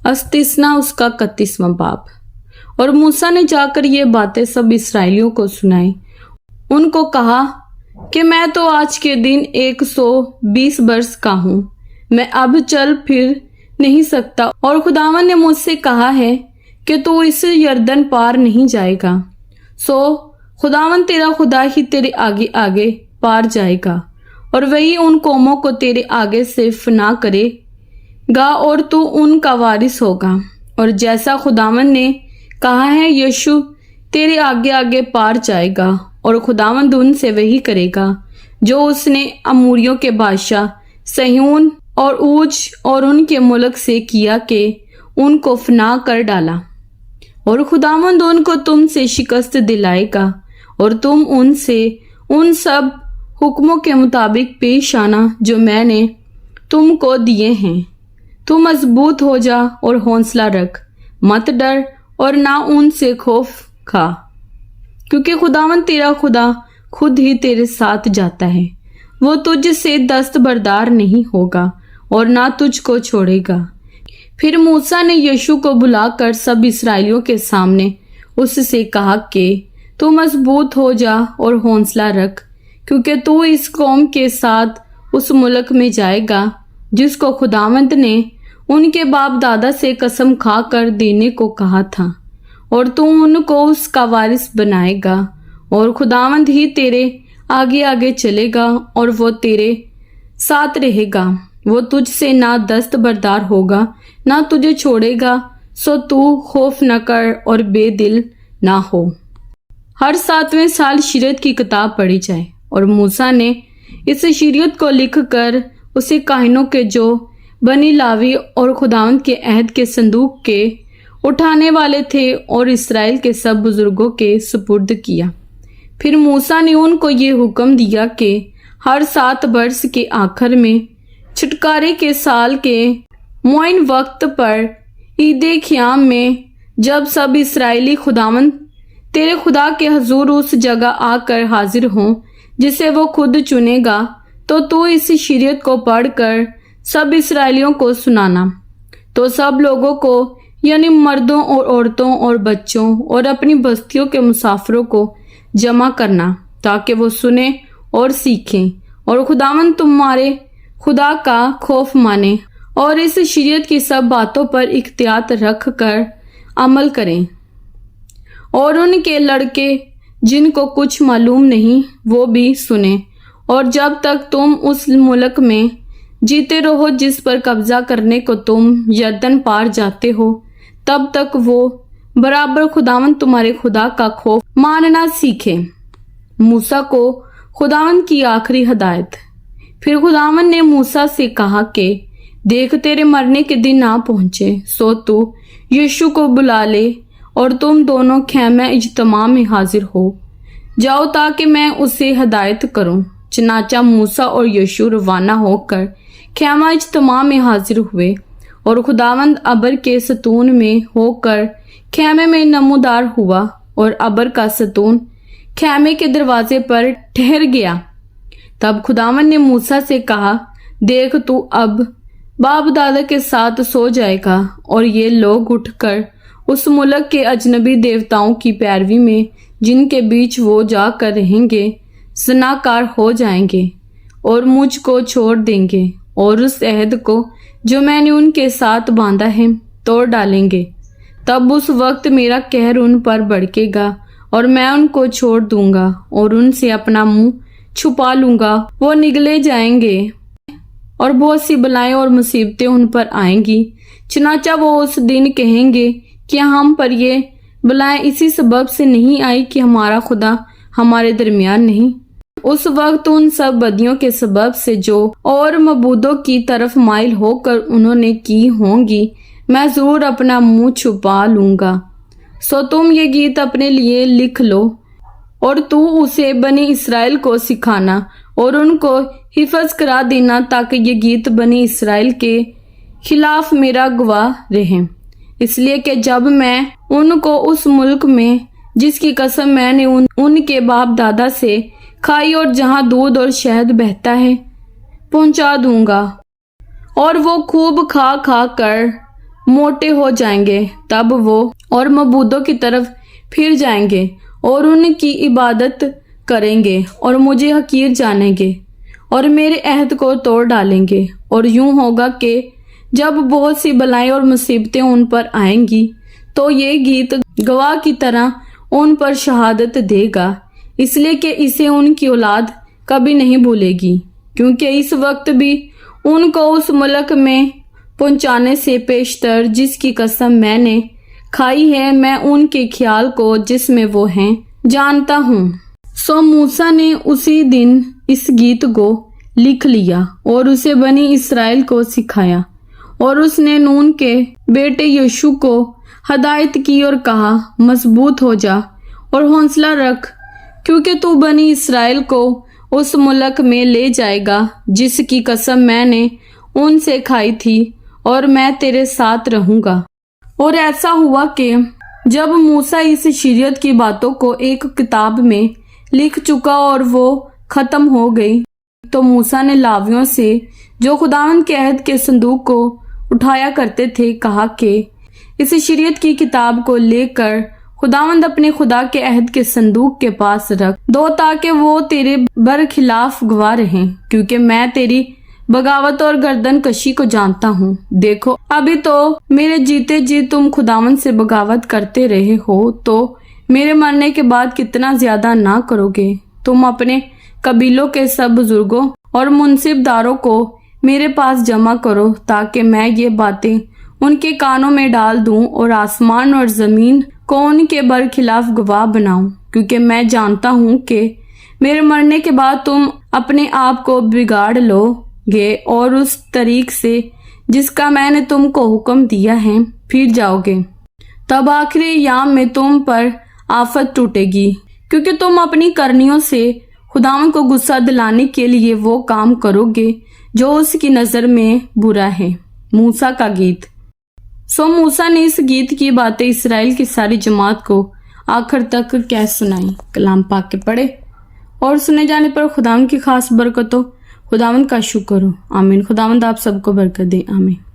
अस्तिस्ना उसका 31वां बाब। और मूसा ने जाकर ये बातें सब इसराइलियों को सुनाई। उनको कहा कि मैं तो आज के दिन 120 वर्ष का हूँ, मैं अब चल फिर नहीं सकता, और खुदावन ने मुझसे कहा है कि तू इस यरदन पार नहीं जाएगा। सो खुदावन तेरा खुदा ही तेरे आगे आगे पार जाएगा, और वही उन कौमों को तेरे आगे से फना करेगा और तू उनका वारिस होगा। और जैसा खुदावन ने कहा है, यीशु तेरे आगे आगे पार जाएगा, और खुदावंद उनसे वही करेगा जो उसने अमूरियों के बादशाह सहून और ऊज और उनके मुल्क से किया कि उनको फना कर डाला। और खुदावंद उनको तुमसे शिकस्त दिलाएगा, और तुम उनसे उन सब हुक्मों के मुताबिक पेश आना जो मैंने तुमको दिए हैं। तू मजबूत हो जा और हौसला रख, मत डर और ना उनसे खौफ खा, क्योंकि खुदावन तेरा खुदा खुद ही तेरे साथ जाता है। वो तुझसे दस्तबरदार नहीं होगा और ना तुझको छोड़ेगा। फिर मूसा ने यीशु को बुलाकर सब इसराइलियों के सामने उससे कहा कि तू मजबूत हो जा और हौसला रख, क्योंकि तू इस कौम के साथ उस मुल्क में जाएगा जिसको खुदावंद ने उनके बाप दादा से कसम खाकर देने को कहा था, और तू उनको उसका वारिस बनाएगा। और खुदावंद ही तेरे आगे आगे चलेगा और वो तेरे साथ रहेगा। वो तुझसे ना दस्तबरदार होगा ना तुझे छोड़ेगा। सो तू खौफ न कर और बेदिल ना हो। हर 7वें साल शरीयत की किताब पढ़ी जाए। और मूसा ने इस शरीयत को लिखकर उसे काहिनों के जो बनी लावी और खुदावंद के अहद के संदूक के उठाने वाले थे और इसराइल के सब बुजुर्गों के सुपुर्द किया। फिर मूसा ने उनको ये हुक्म दिया कि हर 7 वर्ष के आखिर में छुटकारे के साल के मुआयन वक्त पर ईदे ख़याम में जब सब इसराइली खुदावंद तेरे खुदा के हजूर उस जगह आकर हाजिर हों जिसे वो खुद चुनेगा, तो तू इस शरीयत को पढ़कर सब इसराइलियों को सुनाना। तो सब लोगों को यानी मर्दों और औरतों और बच्चों और अपनी बस्तियों के मुसाफिरों को जमा करना, ताकि वो सुने और सीखें और खुदावंद तुम्हारे खुदा का खौफ माने और इस शरीयत की सब बातों पर इख्तियात रख कर अमल करें। और उनके लड़के जिनको कुछ मालूम नहीं वो भी सुने। और जब तक तुम उस मुल्क में जीते रहो जिस पर कब्जा करने को तुम यरदन पार जाते हो, तब तक वो बराबर खुदावंद तुम्हारे खुदा का खौफ मानना सीखे। मूसा को खुदावंद की आखिरी हदायत। फिर खुदावंद ने मूसा से कहा कि देख तेरे मरने के दिन ना पहुंचे, सो तू यीशु को बुला ले और तुम दोनों खैमा इज्तिमा में हाजिर हो जाओ ताकि मैं उसे हदायत करूं। चनाचा मूसा और यीशु रवाना होकर खैमा इज्तिमा में हाजिर हुए और खुदावंद अबर के सतून में होकर खैमे में नमूदार हुआ और अबर का सतून खैमे के दरवाजे पर ठहर गया। तब खुदावंद ने मूसा से कहा, देख तू अब बाप दादा के साथ सो जाएगा और ये लोग उठकर उस मुल्क के अजनबी देवताओं की पैरवी में जिनके बीच वो जाकर रहेंगे ज़नाकार हो जाएंगे और मुझको छोड़ देंगे और उस अहद को जो मैंने उनके साथ बांधा है तोड़ डालेंगे। तब उस वक्त मेरा कहर उन पर भड़केगा और मैं उनको छोड़ दूंगा और उनसे अपना मुंह छुपा लूंगा। वो निगले जाएंगे और बहुत सी बलाएं और मुसीबतें उन पर आएंगी। चनाचा वो उस दिन कहेंगे कि हम पर ये बलाएं इसी सबब से नहीं आई कि हमारा खुदा हमारे दरमियान नहीं। उस वक्त उन सब बदियों के सबब से जो और मबूदों की तरफ माइल होकर उन्होंने की होंगी, मैं जरूर अपना मुंह छुपा लूंगा। सो तुम ये गीत अपने लिए लिख लो और तू उसे बनी इसराइल को सिखाना और उनको हिफज करा देना, ताकि ये गीत बनी इसराइल के खिलाफ मेरा गवाह रहे। इसलिए कि जब मैं उनको उस मुल्क में जिसकी कसम मैंने उनके बाप दादा से खाई और जहां दूध और शहद बहता है पहुंचा दूंगा, और वो खूब खा खा कर मोटे हो जाएंगे तब वो और मबूदों की तरफ फिर जाएंगे और उनकी इबादत करेंगे और मुझे हकीर जानेंगे और मेरे अहद को तोड़ डालेंगे। और यूं होगा कि जब बहुत सी बलाएं और मुसीबतें उन पर आएंगी तो ये गीत गवाह की तरह उन पर शहादत देगा, इसलिए कि इसे उनकी औलाद कभी नहीं भूलेगी, क्योंकि इस वक्त भी उनको उस मुल्क में पहुंचाने से पेशतर जिसकी कसम मैंने खाई है, मैं उनके ख्याल को जिसमें वो हैं जानता हूँ। सो मूसा ने उसी दिन इस गीत को लिख लिया और उसे बनी इसराइल को सिखाया। और उसने नून के बेटे यीशु को हदायत की और कहा, मजबूत हो जा और हौसला रख, क्योंकि तू बनी इसराइल को उस मुल्क में ले जाएगा जिसकी कसम मैंने उनसे खाई थी, और मैं तेरे साथ रहूंगा। और ऐसा हुआ कि जब मूसा इस शरीयत की बातों को एक किताब में लिख चुका और वो खत्म हो गई, तो मूसा ने लावियों से जो खुदावंद के अहद के संदूक को उठाया करते थे कहा कि इस शरीयत की किताब को लेकर खुदावंद अपने खुदा के अहद के संदूक के पास रख दो, ताकि वो तेरे बरखिलाफ गवाह रहें, क्योंकि मैं तेरी बगावत और गर्दन कशी को जानता हूँ। देखो, अभी तो मेरे जीते जी तुम खुदावंद से बगावत करते रहे हो, तो मेरे मरने के बाद कितना ज्यादा ना करोगे। तुम अपने कबीलों के सब बुजुर्गों और मुनसिबदारों को मेरे पास जमा करो, ताकि मैं ये बातें उनके कानों में डाल दूं और आसमान और जमीन को उनके बरखिलाफ गवाह बनाऊं, क्योंकि मैं जानता हूं कि मेरे मरने के बाद तुम अपने आप को बिगाड़ लोगे और उस तरीक से जिसका मैंने तुमको हुक्म दिया है फिर जाओगे। तब आखिरी याम में तुम पर आफत टूटेगी, क्योंकि तुम अपनी करनियों से खुदावंद को गुस्सा दिलाने के लिए वो काम करोगे जो उसकी नजर में बुरा है। मूसा का गीत। सो मूसा ने इस गीत की बातें इसराइल की सारी जमात को आखिर तक कह सुनाई। कलाम पाक के पढ़े और सुने जाने पर खुदावंद की खास बरकतों खुदावंद का शुक्र हो। आमीन। खुदावंद आप सबको बरकत दे। आमीन।